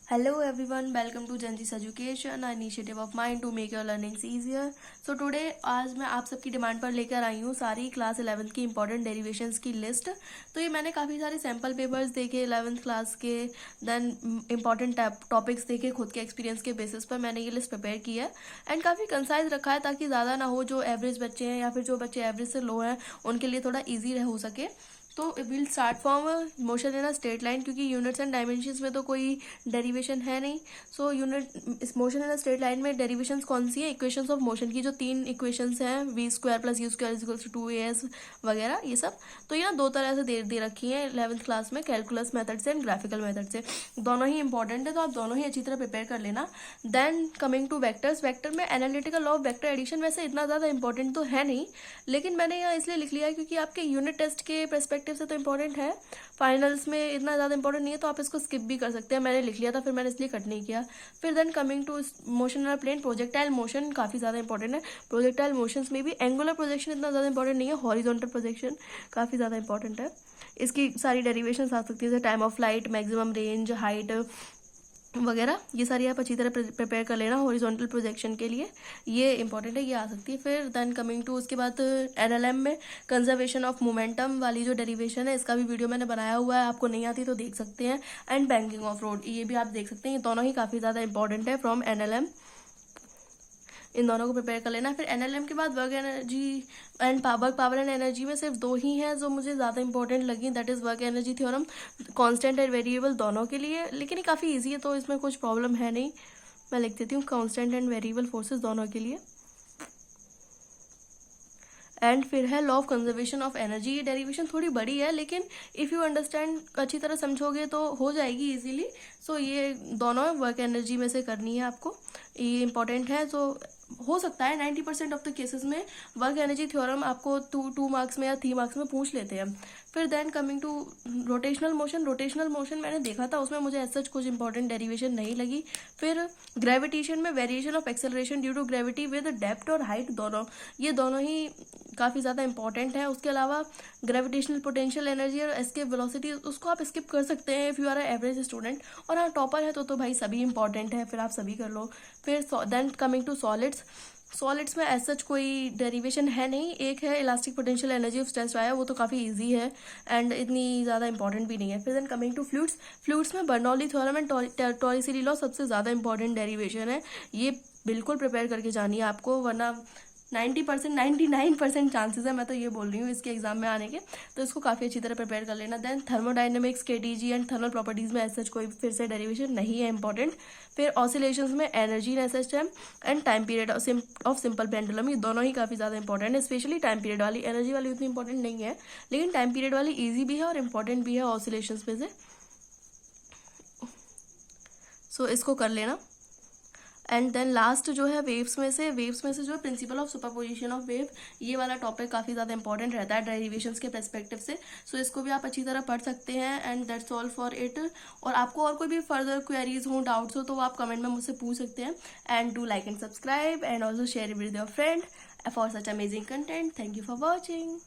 Hello everyone, welcome to Genzi's Education, an initiative of mine to make your learnings easier. So today आज मैं आप सबकी demand पर लेकर आई हूँ सारी क्लास 11th की इंपॉर्टेंट डेरिवेशंस की लिस्ट। तो ये मैंने काफ़ी सारे सैम्पल पेपर्स देखे 11th क्लास के, देन इंपॉर्टेंट टॉपिक्स देखे, खुद के एक्सपीरियंस के बेसिस पर मैंने ये लिस्ट प्रिपेयर की है एंड काफ़ी कंसाइज रखा है ताकि ज़्यादा ना हो, जो एवरेज बच्चे हैं या फिर जो बच्चे एवरेज से लो हैं उनके लिए थोड़ा ईजी हो सके। तो will start from motion in a straight line, क्योंकि यूनिट्स एंड डायमेंशंस में तो कोई डेरिवेशन है नहीं। सो यूनिट इस motion in a straight line में डेरिवेशंस कौन सी है? इक्वेशंस ऑफ मोशन की जो 3 इक्वेशंस हैं, v² + u² = 2as वगैरह, ये सब। तो ये ना दो तरह से दे रखी हैं 11th क्लास में, कैलकुलस मेथड से एंड ग्राफिकल मेथड से। दोनों ही इंपॉर्टेंट है, तो आप दोनों ही अच्छी तरह प्रिपेयर कर लेना। Then coming to vectors, vector में analytical law of vector addition वैसे इतना ज़्यादा इंपॉर्टेंट तो है नहीं, लेकिन मैंने यहाँ इसलिए लिख लिया क्योंकि आपके यूनिट टेस्ट के परस्पेक्टिव से तो इंपॉर्टेंट है, फाइनल्स में इतना ज़्यादा इंपॉर्टेंट नहीं है, तो आप इसको स्किप भी कर सकते हैं। मैंने लिख लिया था, फिर मैंने इसलिए कट नहीं किया। फिर then coming to motion in plane, projectile motion काफ़ी ज़्यादा इंपॉर्टेंट है। प्रोजेक्टाइल मोशंस में भी एंगुलर प्रोजेक्शन इतना ज़्यादा इंपॉर्टेंट नहीं है, हॉरिजॉन्टल प्रोजेक्शन काफ़ी ज़्यादा इंपॉर्टेंट है। इसकी सारी डेरिवेशंस आ सकती है, जैसे time of flight, maximum range, height वगैरह, ये सारी आप अच्छी तरह प्रिपेयर कर लेना हॉरिजॉन्टल प्रोजेक्शन के लिए, ये इंपॉर्टेंट है, ये आ सकती है। फिर देन कमिंग टू उसके बाद एनएलएम में कंजर्वेशन ऑफ मोमेंटम वाली जो डेरिवेशन है, इसका भी वीडियो मैंने बनाया हुआ है, आपको नहीं आती तो देख सकते हैं। एंड बैंकिंग ऑफ रोड, ये भी आप देख सकते हैं, ये दोनों ही काफ़ी ज़्यादा इंपॉर्टेंट है फ्रॉम एनएलएम। इन दोनों को प्रिपेयर कर लेना। फिर एनएलएम के बाद work energy and work power and energy में सिर्फ दो ही हैं जो मुझे ज़्यादा इंपॉर्टेंट लगी, that is work energy theorem, constant and variable दोनों के लिए, लेकिन ये काफ़ी इजी है तो इसमें कुछ प्रॉब्लम है नहीं। मैं लिख देती हूँ कांस्टेंट एंड वेरिएबल फोर्सेस दोनों के लिए। एंड फिर है law of conservation of energy, ये डेरिवेशन थोड़ी बड़ी है, लेकिन इफ़ यू अंडरस्टैंड, अच्छी तरह समझोगे तो हो जाएगी इजीली। सो ये दोनों वर्क एनर्जी में से करनी है आपको, ये इंपॉर्टेंट है। तो हो सकता है 90% ऑफ द केसेस में वर्क एनर्जी थ्योरम आपको 2 मार्क्स में या 3 मार्क्स में पूछ लेते हैं। फिर then coming to rotational motion, rotational motion मैंने देखा था, उसमें मुझे ऐसा कुछ इंपॉर्टेंट डेरिवेशन नहीं लगी। फिर ग्रेविटेशन में variation of acceleration due to gravity with depth और हाइट, दोनों ये दोनों ही काफ़ी ज़्यादा इंपॉर्टेंट है। उसके अलावा ग्रेविटेशनल पोटेंशियल एनर्जी और एस्केप वेलोसिटी, उसको आप स्किप कर सकते हैं if you are a average student. और हाँ, टॉपर है तो भाई सभी इंपॉर्टेंट है, फिर आप सभी कर लो। फिर then coming to solids, solids में ऐसा कोई डेरिवेशन है नहीं, एक है elastic potential energy of stress आया, वो तो काफ़ी इजी है एंड इतनी ज़्यादा इंपॉर्टेंट भी नहीं है। फिर then coming to fluids, fluids में Bernoulli theorem and Torricelli law सबसे ज़्यादा इंपॉर्टेंट डेरिवेशन है, ये बिल्कुल प्रिपेयर करके जानी है आपको, वरना 90% 99% चांसेस है, मैं तो ये बोल रही हूँ, इसके एग्जाम में आने के, तो इसको काफ़ी अच्छी तरह प्रिपेयर कर लेना। Then thermodynamics, KTG and thermal properties में ऐसा कोई फिर से डेरिवेशन नहीं है इंपॉर्टेंट। फिर ऑसिलेशंस में energy in SSM and time period of simple pendulum, ये दोनों ही काफ़ी ज़्यादा इंपॉर्टेंट है। स्पेशली टाइम पीरियड वाली, एनर्जी वाली उतनी इंपॉर्टेंट नहीं है, लेकिन टाइम पीरियड वाली ईजी भी है और इंपॉर्टेंट भी है ऑसिलेशंस में से, सो इसको कर लेना। एंड देन लास्ट जो है वेव्स में से जो है principle of superposition of wave, ये वाला टॉपिक काफ़ी ज़्यादा इंपॉर्टेंट रहता है डेरिवेशंस के पर्सपेक्टिव से, सो इसको भी आप अच्छी तरह पढ़ सकते हैं। And that's all for it. और आपको और कोई भी फर्दर क्वेरीज हो, डाउट्स हो, तो आप कमेंट में मुझसे पूछ सकते हैं। And do like and subscribe and also share with your friend for such amazing content. Thank you for watching.